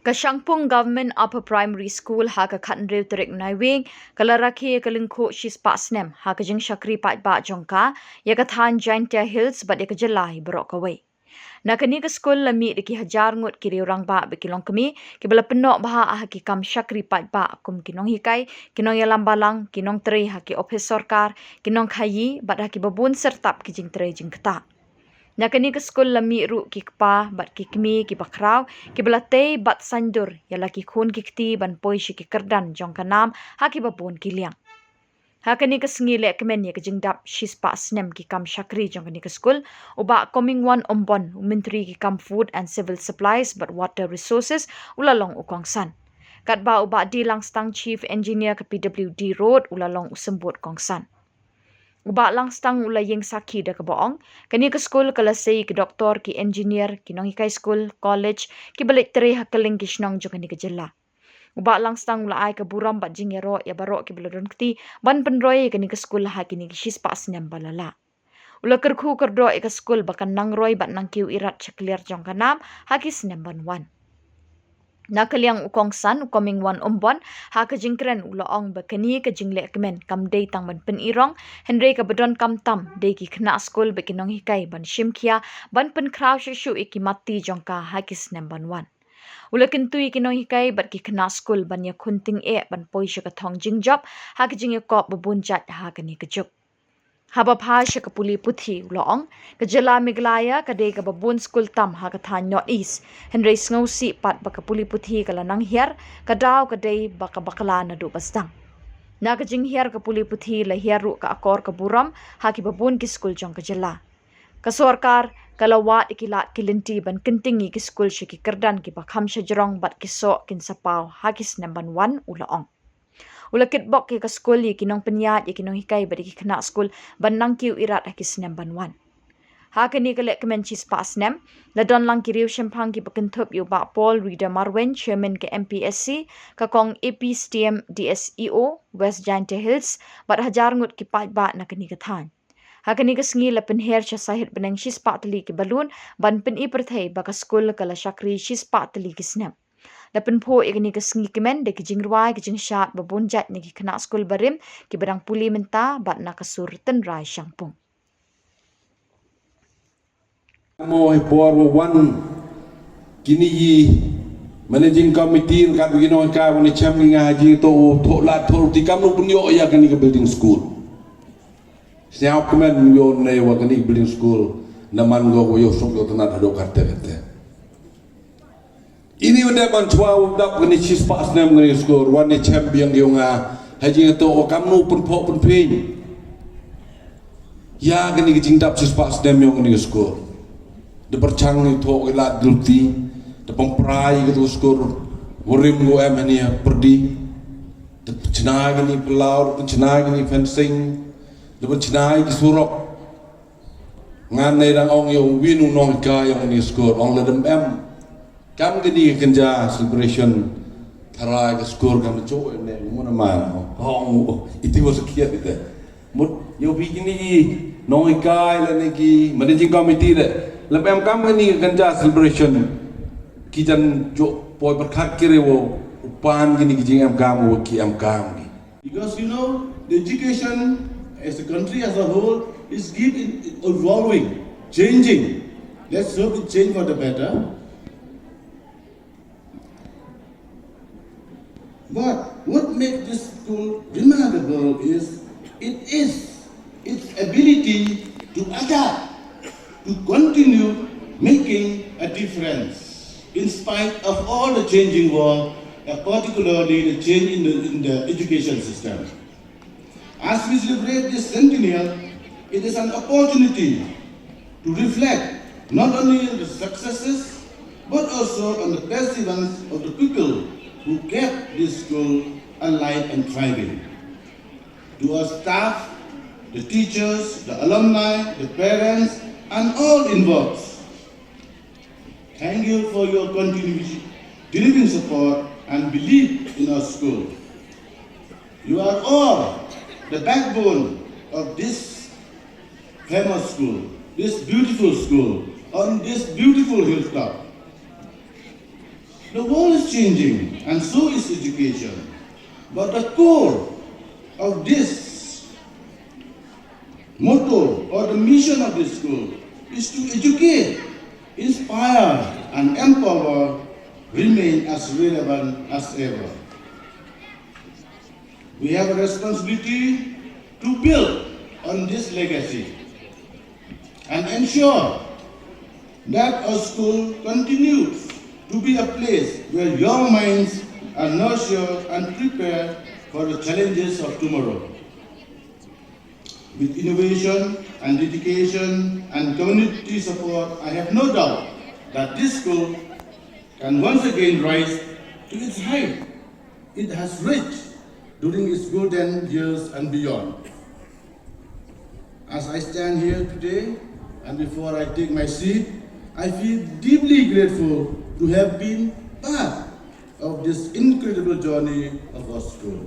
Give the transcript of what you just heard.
Kashangpung Government Upper Primary School ha ka khan rew terek naiwing kalaraki kalingkho shis pa snem ha ka jing shakri pa ba jongka ya ka than Giant Hills but ya ka jelai brok away. Nakani ka school lami ki hajar ngut ki rang ba be kilong kami ki bala penok bah ah ki kam shakri pa ba kum kinong hikai kinong ya lambalang kinong tri ha ki office sarkar kinong khayi bat ha ki babun sertap ki jing tri jing kata. Nakani ka school lami ru ki kpa bat ki kmi ki bakraw ki belate bat sandur ya laki khun ki kti ban poi shi ki kerdan jong kanam ha ki babun ki liang. Hakani ka sngile kemen ya ka jingdap shispa snem ki kam shakri jong kani ka school uba coming one ombon menteri ki kam food and civil supplies but water resources ulalong ukongsan. Kat ba uba di langstang chief engineer ka PWD road ulalong usembut kongsan. Uba langstang ulayeng saki da kaboong kani ka school kalasay ki doktor ki engineer ki nong hikai school college ki balik tere hakaling ki shnong jong kani ka jela. Uba langstang ulay ka buram bat jingero ya barok ki beladon kti ban penroy kani ka school ha kini ki shispa snem balala. Ula kerku kerdo ka school bakan nang roy bat nang kiu irat ceklir jong kanam ha ki snem ban wan. Nakaliang ukongsan ukoming wan ombon ha ka jingkren ulaong bakani ka jingle kemen kam day tang ban pen irong henry ka bedon kam tam day ki kena school bekinong hikai ban shimkia ban pen kraw shu iki mati jongka ha ki snem ban wan. Ula kintui kinong hikai bat ki kena school ban ya kunting ban poi sha ka thong jing job ha ki jing kop babun jat ha ka ni ka juk. Haba pha sha ka puli puthi uloong ka jela miglaya ka de ka babun school tam ha ka than north east henry sngow si pat ba ka puli puthi ka lanang hiar ka daw ka de ba ka bakala na du bastang. Na ka jing hiar ka puli puthi la hiar ru ka akor ka buram ha ki babun ki school jong ka jela. Ka sorkar kalawat ikilat kilinti ban kentingi ki school shi ki kerdan ki bakham shajarong bat ki so kin sapaw ha ki snemban 1 ulaong. Ula kitbok ki ka school yi kinong penyat yi kinong hikai badi ki kena school ban nang kiu irat ha ki snemban 1. Ha kani ka lek kemen chis pa snem la don lang ki riu shempang ki pakentup yu ba Paul Reader Marwen chairman ke MPSC ka kong APSTM DSEO West Giant Hills bat hajar ngut ki pat ba na kani ka than. Hakani ka sngi la penher cha sahit beneng shis pa tali ki balun ban pen I perthai ba ka school kala shakri shis pa tali ki snem. La penpo ikani ka sngi kemen de ki jingrwai ki jing shat babun jat ni ki kena school barim ki barang puli menta bat na kasur ten rai shangpung. Mo por one kini yi managing committee kat begino ka woni champi ngaji to la to ti kam no punyo ya kani ka building school. Siap kemen yo ne wa kani building school naman go yo sok yo tanat ado karte. Ini udah bantuan udah kini cis pas nem kini skor wani champion dia nga haji itu kamu pun pok pun pin ya kini kijing dap cis pas nem yang kini skor de percang itu ilat dulti de pemprai gitu skor wurim go ni perdi de cenai kini pelaur de cenai kini fencing de cenai ki surok ngan nei dang ong yang winu nong ka yang kini skor ong ledem kam gedi kenja celebration thara ke skor kam cho ne mona ma hong itu was kiat itu mut yo bigini noi kai la ne ki managing committee le lam kam ni kenja celebration ki jan jo poi berkat kirewo upan gini ki jing kam wo ki kam ni because you know the education as a country as a whole is evolving changing. Let's hope it change for the better. But what makes this school remarkable is its ability to adapt, to continue making a difference in spite of all the changing world, particularly the change in the education system. As we celebrate this centennial, it is an opportunity to reflect not only on the successes but also on the perseverance of the people who kept this school alive and thriving. To our staff, the teachers, the alumni, the parents, and all involved, thank you for your continuing support and belief in our school. You are all the backbone of this famous school, this beautiful school, on this beautiful hilltop. The world is changing, and so is education. But the core of this motto or the mission of this school is to educate, inspire, and empower remain as relevant as ever. We have a responsibility to build on this legacy and ensure that our school continues to be a place where young minds are nurtured and prepared for the challenges of tomorrow. With innovation and dedication and community support, I have no doubt that this school can once again rise to its height it has reached during its golden years and beyond. As I stand here today, and before I take my seat, I feel deeply grateful to have been part of this incredible journey of our school.